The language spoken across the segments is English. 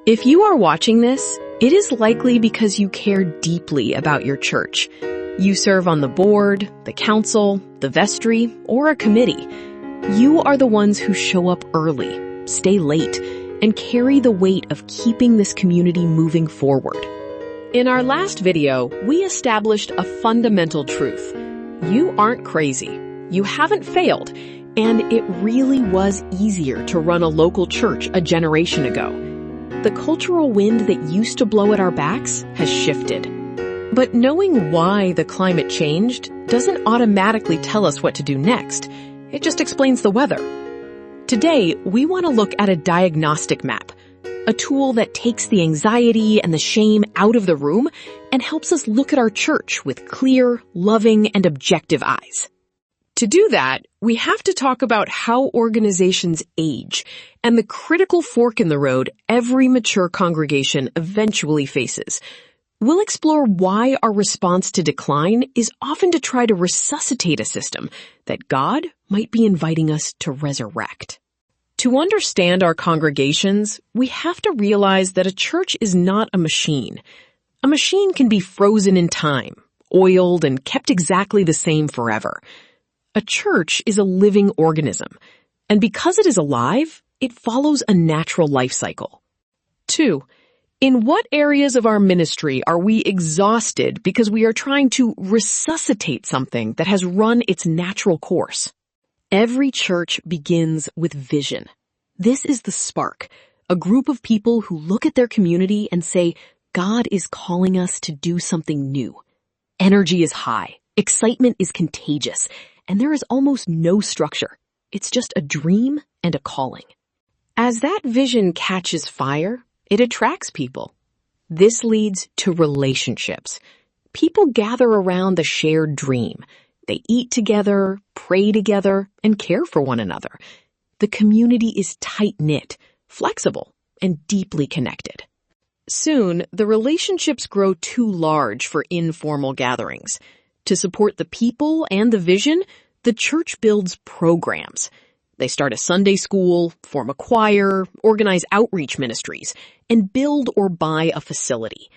If you are watching this, it is likely because you care deeply about your church. You serve on the board, the council, the vestry, or a committee. You are the ones who show up early, stay late, and carry the weight of keeping this community moving forward. In our last video, we established a fundamental truth. You aren't crazy. You haven't failed. And it really was easier to run a local church a generation ago. The cultural wind that used to blow at our backs has shifted. But knowing why the climate changed doesn't automatically tell us what to do next. It just explains the weather. Today, we want to look at a diagnostic map, a tool that takes the anxiety and the shame out of the room and helps us look at our church with clear, loving, and objective eyes. To do that, we have to talk about how organizations age and the critical fork in the road every mature congregation eventually faces. We'll explore why our response to decline is often to try to resuscitate a system that God might be inviting us to resurrect. To understand our congregations, we have to realize that a church is not a machine. A machine can be frozen in time, oiled, and kept exactly the same forever. A church is a living organism, and because it is alive, it follows a natural life cycle. 2. In what areas of our ministry are we exhausted because we are trying to resuscitate something that has run its natural course? Every church begins with vision. This is the spark, a group of people who look at their community and say, God is calling us to do something new. Energy is high, excitement is contagious, and there is almost no structure. It's just a dream and a calling. As that vision catches fire, it attracts people. This leads to relationships. People gather around the shared dream. They eat together, pray together, and care for one another. The community is tight-knit, flexible, and deeply connected. Soon, the relationships grow too large for informal gatherings. To support the people and the vision, the church builds programs. They start a Sunday school, form a choir, organize outreach ministries, and build or buy a facility.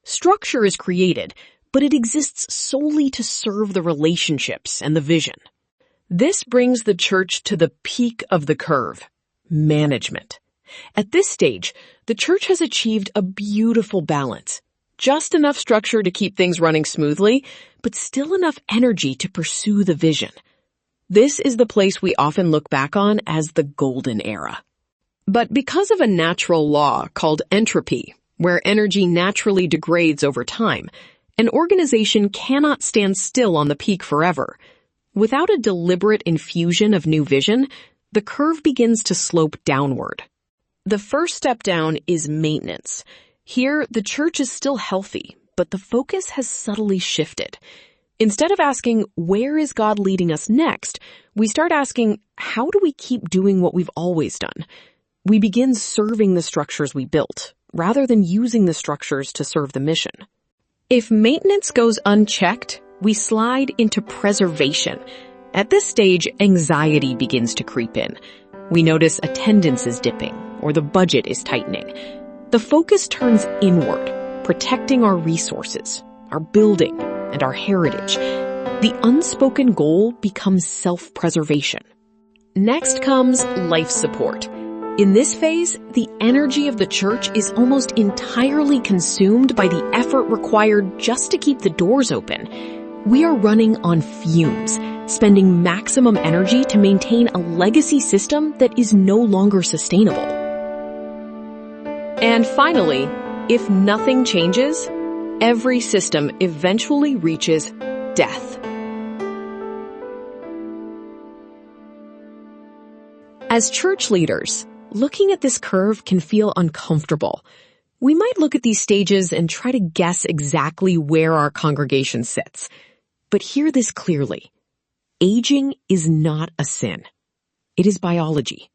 Structure is created, but it exists solely to serve the relationships and the vision. This brings the church to the peak of the curve, management. At this stage, the church has achieved a beautiful balance. Just enough structure to keep things running smoothly, but still enough energy to pursue the vision. This is the place we often look back on as the golden era. But because of a natural law called entropy, where energy naturally degrades over time, an organization cannot stand still on the peak forever. Without a deliberate infusion of new vision, the curve begins to slope downward. The first step down is maintenance. Here, the church is still healthy, but the focus has subtly shifted. Instead of asking, where is God leading us next, we start asking, how do we keep doing what we've always done? We begin serving the structures we built, rather than using the structures to serve the mission. If maintenance goes unchecked, we slide into preservation. At this stage, anxiety begins to creep in. We notice attendance is dipping, or the budget is tightening. The focus turns inward, protecting our resources, our building, and our heritage. The unspoken goal becomes self-preservation. Next comes life support. In this phase, the energy of the church is almost entirely consumed by the effort required just to keep the doors open. We are running on fumes, spending maximum energy to maintain a legacy system that is no longer sustainable. And finally, if nothing changes, every system eventually reaches death. As church leaders, looking at this curve can feel uncomfortable. We might look at these stages and try to guess exactly where our congregation sits. But hear this clearly. Aging is not a sin. It is biology.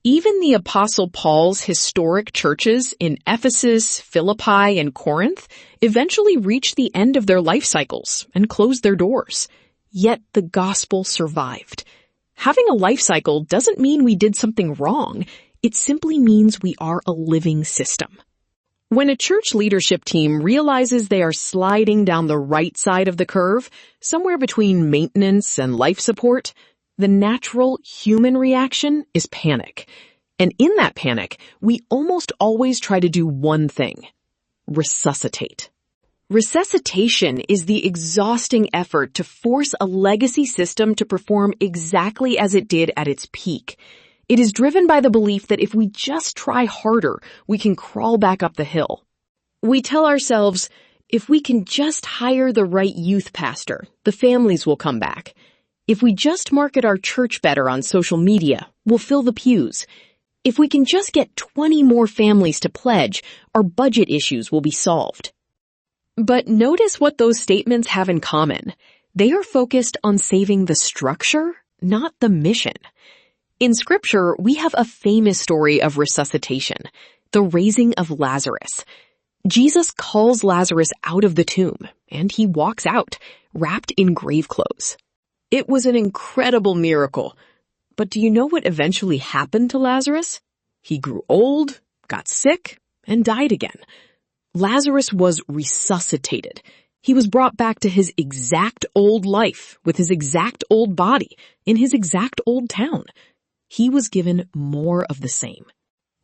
Even the Apostle Paul's historic churches in Ephesus, Philippi, and Corinth eventually reached the end of their life cycles and closed their doors. Yet the gospel survived. Having a life cycle doesn't mean we did something wrong. It simply means we are a living system. When a church leadership team realizes they are sliding down the right side of the curve, somewhere between maintenance and life support, the natural human reaction is panic. And in that panic, we almost always try to do one thing: resuscitate. Resuscitation is the exhausting effort to force a legacy system to perform exactly as it did at its peak. It is driven by the belief that if we just try harder, we can crawl back up the hill. We tell ourselves, if we can just hire the right youth pastor, the families will come back. If we just market our church better on social media, we'll fill the pews. If we can just get 20 more families to pledge, our budget issues will be solved. But notice what those statements have in common. They are focused on saving the structure, not the mission. In Scripture, we have a famous story of resuscitation, the raising of Lazarus. Jesus calls Lazarus out of the tomb, and he walks out, wrapped in grave clothes. It was an incredible miracle. But do you know what eventually happened to Lazarus? He grew old, got sick, and died again. Lazarus was resuscitated. He was brought back to his exact old life, with his exact old body, in his exact old town. He was given more of the same.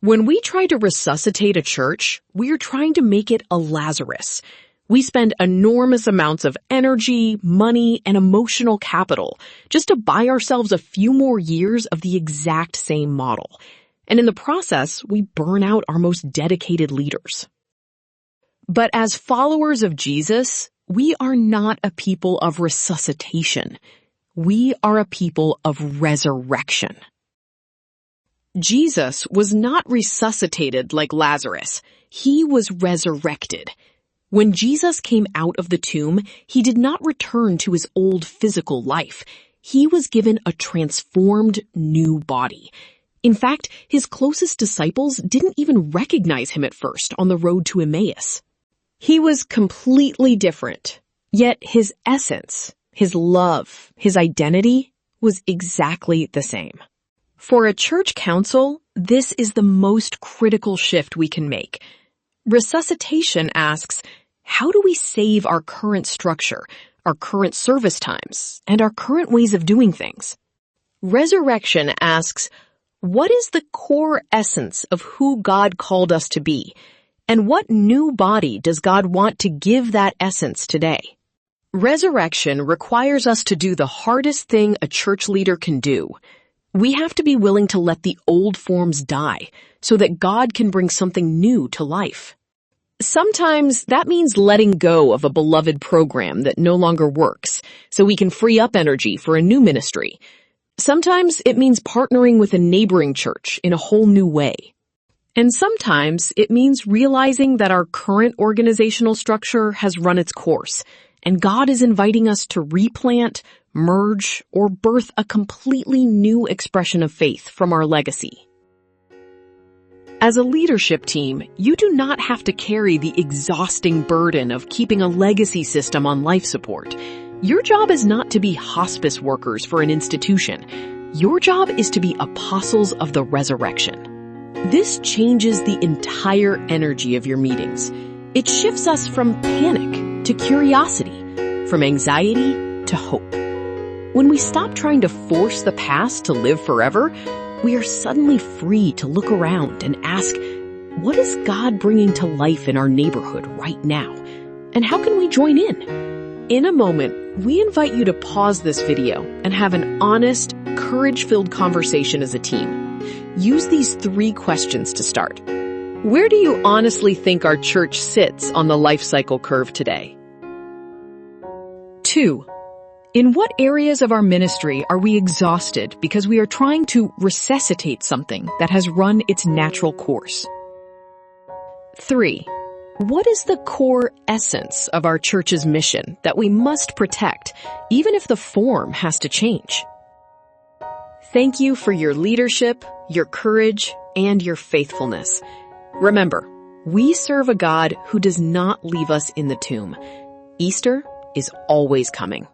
When we try to resuscitate a church, we are trying to make it a Lazarus. We spend enormous amounts of energy, money, and emotional capital just to buy ourselves a few more years of the exact same model. And in the process, we burn out our most dedicated leaders. But as followers of Jesus, we are not a people of resuscitation. We are a people of resurrection. Jesus was not resuscitated like Lazarus. He was resurrected. When Jesus came out of the tomb, he did not return to his old physical life. He was given a transformed new body. In fact, his closest disciples didn't even recognize him at first on the road to Emmaus. He was completely different, yet his essence, his love, his identity was exactly the same. For a church council, this is the most critical shift we can make. Resuscitation asks, how do we save our current structure, our current service times, and our current ways of doing things? Resurrection asks, what is the core essence of who God called us to be? And what new body does God want to give that essence today? Resurrection requires us to do the hardest thing a church leader can do. We have to be willing to let the old forms die so that God can bring something new to life. Sometimes that means letting go of a beloved program that no longer works so we can free up energy for a new ministry. Sometimes it means partnering with a neighboring church in a whole new way. And sometimes it means realizing that our current organizational structure has run its course, and God is inviting us to replant, merge, or birth a completely new expression of faith from our legacy. As a leadership team, you do not have to carry the exhausting burden of keeping a legacy system on life support. Your job is not to be hospice workers for an institution. Your job is to be apostles of the resurrection. This changes the entire energy of your meetings. It shifts us from panic to curiosity, from anxiety to hope. When we stop trying to force the past to live forever, we are suddenly free to look around and ask, what is God bringing to life in our neighborhood right now? And how can we join in? In a moment, we invite you to pause this video and have an honest, courage-filled conversation as a team. Use these 3 questions to start. Where do you honestly think our church sits on the life cycle curve today? 2. In what areas of our ministry are we exhausted because we are trying to resuscitate something that has run its natural course? 3. What is the core essence of our church's mission that we must protect, even if the form has to change? Thank you for your leadership, your courage, and your faithfulness. Remember, we serve a God who does not leave us in the tomb. Easter is always coming.